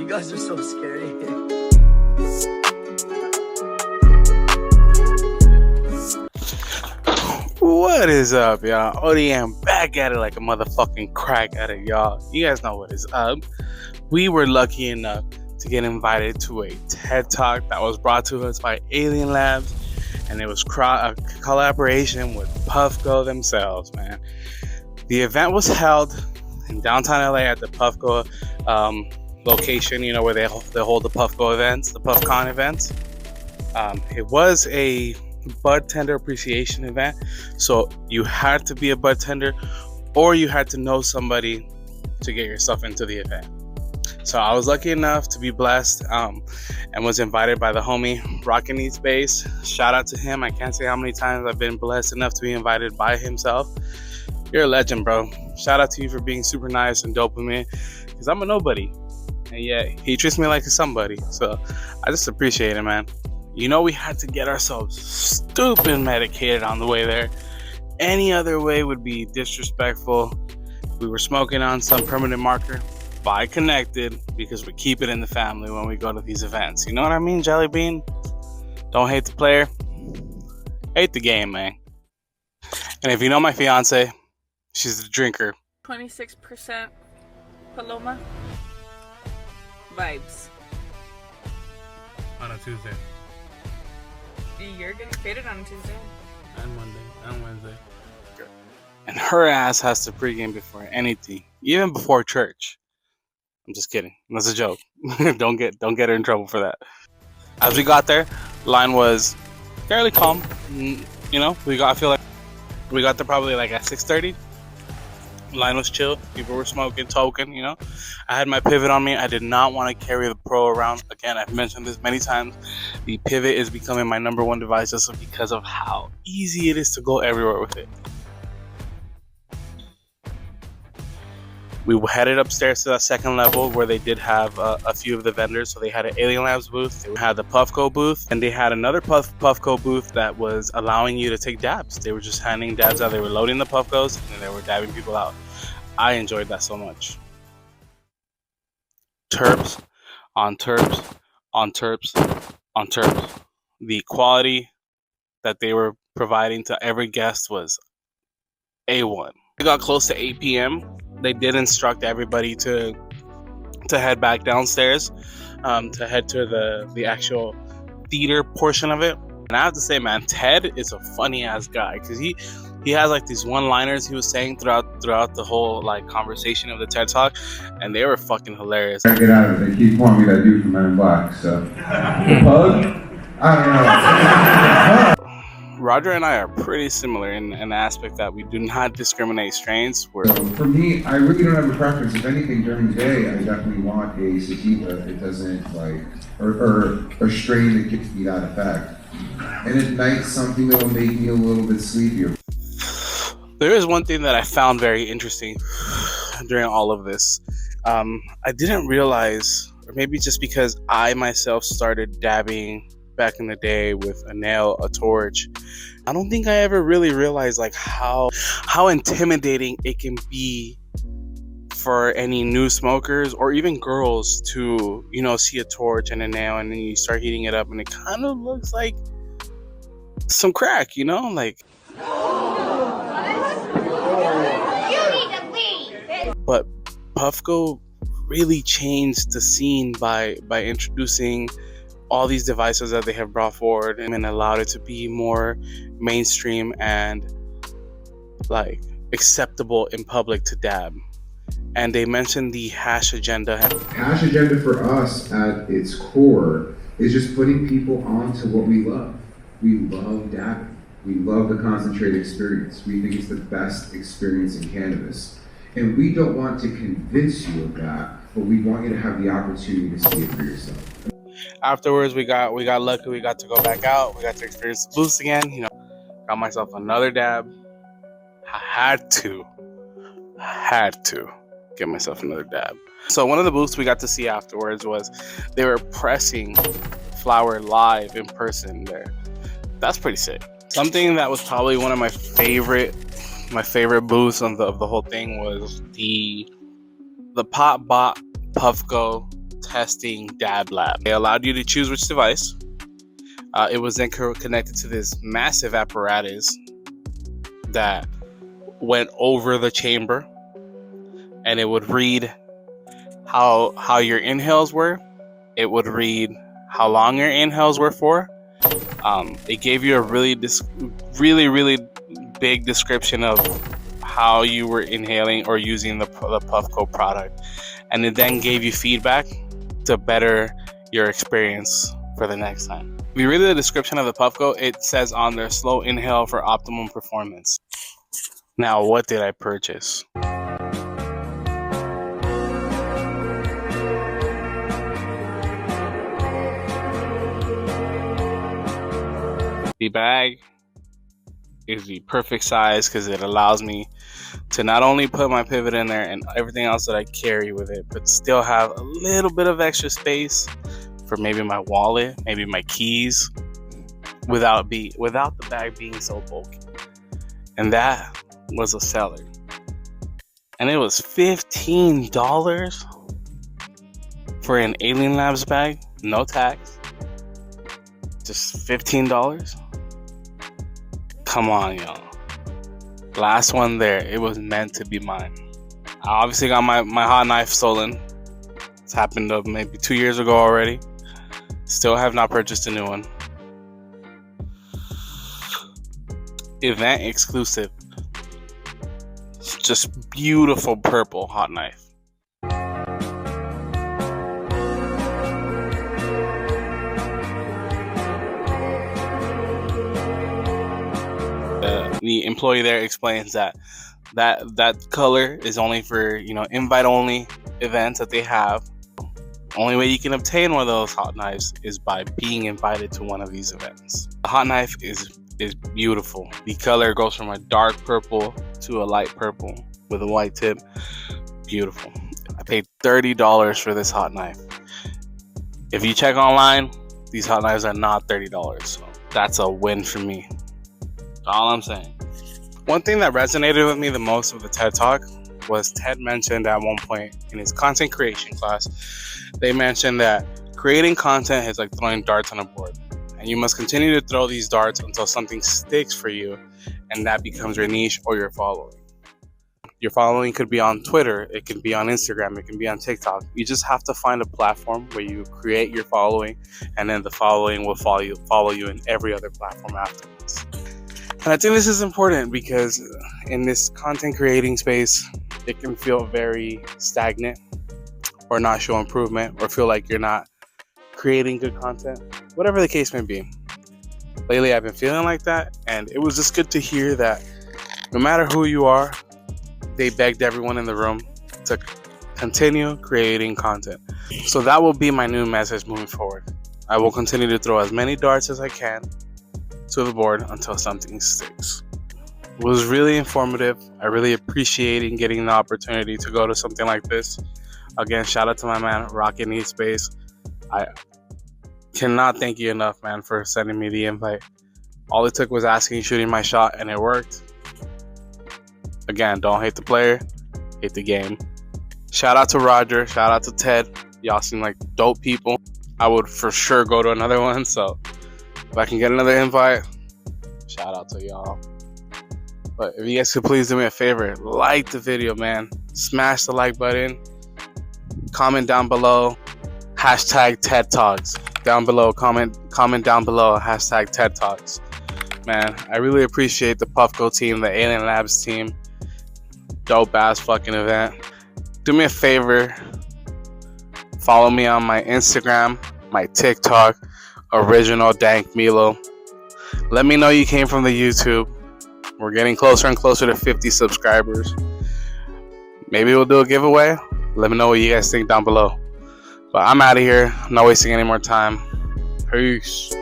You guys are so scary. What is up, y'all? ODM back at it like a motherfucking crack at it, y'all. You guys know what is up. We were lucky enough to get invited to a TED Talk that was brought to us by Alien Labs, and it was a collaboration with Puffco themselves, man. The event was held in downtown LA at the Puffco location, you know, where they hold the Puffco events, the PuffCon events. It was a bud tender appreciation event, so you had to be a bud tender or you had to know somebody to get yourself into the event. So I was lucky enough to be blessed and was invited by the homie Rockitneedspace. Shout out to him. I can't say how many times I've been blessed enough to be invited by himself. You're a legend, bro. Shout out to you for being super nice and dope with me, because I'm a nobody, and yet he treats me like a somebody. So I just appreciate it, man. You know, we had to get ourselves stupid medicated on the way there. Any other way would be disrespectful. We were smoking on some permanent marker by Connected, because we keep it in the family when we go to these events. You know what I mean, Jelly Bean? Don't hate the player, hate the game, man. And if you know my fiance, she's the drinker. 26% Paloma vibes. On a Tuesday. You're getting faded on a Tuesday. And Monday and Wednesday. And her ass has to pregame before anything, even before church. I'm just kidding. That's a joke. Don't get her in trouble for that. As we got there, line was fairly calm. You know, I feel like we got there probably like at 6:30. Line was chill. People were smoking, token, you know. I had my pivot on me. I did not want to carry the Pro around. Again, I've mentioned this many times. The pivot is becoming my number one device just because of how easy it is to go everywhere with it. We headed upstairs to that second level where they did have a few of the vendors. So they had an Alien Labs booth, they had the Puffco booth, and they had another Puffco booth that was allowing you to take dabs. They were just handing dabs out. They were loading the Puffcos and they were dabbing people out. I enjoyed that so much. Terps on terps on terps on terps. The quality that they were providing to every guest was A1. It got close to 8 p.m. They did instruct everybody to head back downstairs, to head to the actual theater portion of it. And I have to say, man, Ted is a funny ass guy, because he has like these one-liners he was saying throughout the whole like conversation of the TED Talk, and they were fucking hilarious. I get out of it. They keep calling me that dude from Men in Black. So Pug? I don't know. Roger and I are pretty similar in the aspect that we do not discriminate strains. So for me, I really don't have a preference. If anything, during the day, I definitely want a sativa that doesn't like, or a strain that gives me that effect. And at night, something that will make me a little bit sleepier. There is one thing that I found very interesting during all of this. I didn't realize, or maybe just because I myself started dabbing back in the day with a nail, a torch, I don't think I ever really realized like how intimidating it can be for any new smokers or even girls to, you know, see a torch and a nail and then you start heating it up and it kind of looks like some crack, you know, like. But Puffco really changed the scene by introducing all these devices that they have brought forward and allowed it to be more mainstream and like acceptable in public to dab. And they mentioned the hash agenda. Hash agenda for us at its core is just putting people onto what we love. We love dabbing. We love the concentrated experience. We think it's the best experience in cannabis. And we don't want to convince you of that, but we want you to have the opportunity to see it for yourself. Afterwards, we got lucky. We got to go back out. We got to experience the booths again. You know, got myself another dab. I had to get myself another dab. So one of the booths we got to see afterwards was they were pressing flower live in person there. That's pretty sick. Something that was probably one of my favorite booths of the whole thing was the Pot Bot Puffco testing dab lab. They allowed you to choose which device. It was then connected to this massive apparatus that went over the chamber, and it would read how your inhales were. It would read how long your inhales were for. It gave you a really big description of how you were inhaling or using the Puffco product, and it then gave you feedback to better your experience for the next time. If you read the description of the Puffco, it says on there, slow inhale for optimum performance. Now, what did I purchase? The bag is the perfect size because it allows me to not only put my pivot in there and everything else that I carry with it, but still have a little bit of extra space for maybe my wallet, maybe my keys, without the bag being so bulky. And that was a seller. And it was $15 for an Alien Labs bag, no tax. Just $15. Come on, y'all. Last one there. It was meant to be mine. I obviously got my hot knife stolen. It's happened maybe 2 years ago already. Still have not purchased a new one. Event exclusive. Just beautiful purple hot knife. The employee there explains that color is only for, invite only events that they have. Only way you can obtain one of those hot knives is by being invited to one of these events. The hot knife is beautiful. The color goes from a dark purple to a light purple with a white tip. Beautiful. I paid $30 for this hot knife. If you check online, these hot knives are not $30, so that's a win for me. All I'm saying. One thing that resonated with me the most with the TED Talk was Ted mentioned at one point in his content creation class, they mentioned that creating content is like throwing darts on a board. And you must continue to throw these darts until something sticks for you, and that becomes your niche or your following. Your following could be on Twitter, it can be on Instagram, it can be on TikTok. You just have to find a platform where you create your following, and then the following will follow you in every other platform afterwards. And I think this is important because in this content creating space, it can feel very stagnant or not show improvement or feel like you're not creating good content, whatever the case may be. Lately, I've been feeling like that, and it was just good to hear that no matter who you are, they begged everyone in the room to continue creating content. So that will be my new message moving forward. I will continue to throw as many darts as I can to the board until something sticks. It was really informative. I really appreciated getting the opportunity to go to something like this. Again, shout out to my man, Rockitneedspace. I cannot thank you enough, man, for sending me the invite. All it took was asking, shooting my shot, and it worked. Again, don't hate the player, hate the game. Shout out to Roger, shout out to Ted. Y'all seem like dope people. I would for sure go to another one, so if I can get another invite, shout out to y'all. But if you guys could please do me a favor, like the video, man. Smash the like button. Comment down below. Hashtag TED Talks. Down below, comment down below. Hashtag TED Talks. Man, I really appreciate the Puffco team, the Alien Labs team. Dope ass fucking event. Do me a favor. Follow me on my Instagram, my TikTok, Originaldankmilo. Let me know you came from the YouTube. We're getting closer and closer to 50 subscribers. Maybe we'll do a giveaway. Let me know what you guys think down below. But I'm out of here. I'm not wasting any more time. Peace.